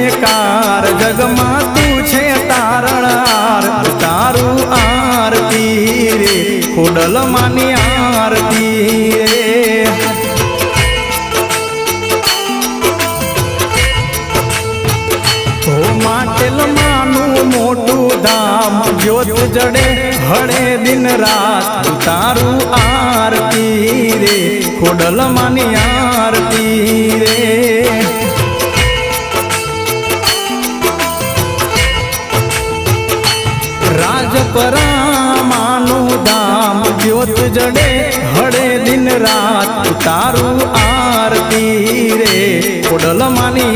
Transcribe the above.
जयकार जगमा तू छे तारणहार तारू आरती रे खोडल मानी आरती रे माटेल मानु मोटू धाम ज्योत जड़े हड़े दिन रात तारू आरती रे खोडल मानी आरती रे राजपरा मानु धाम ज्योत जड़े हड़े दिन रात तारू आरती रे खोडल मानी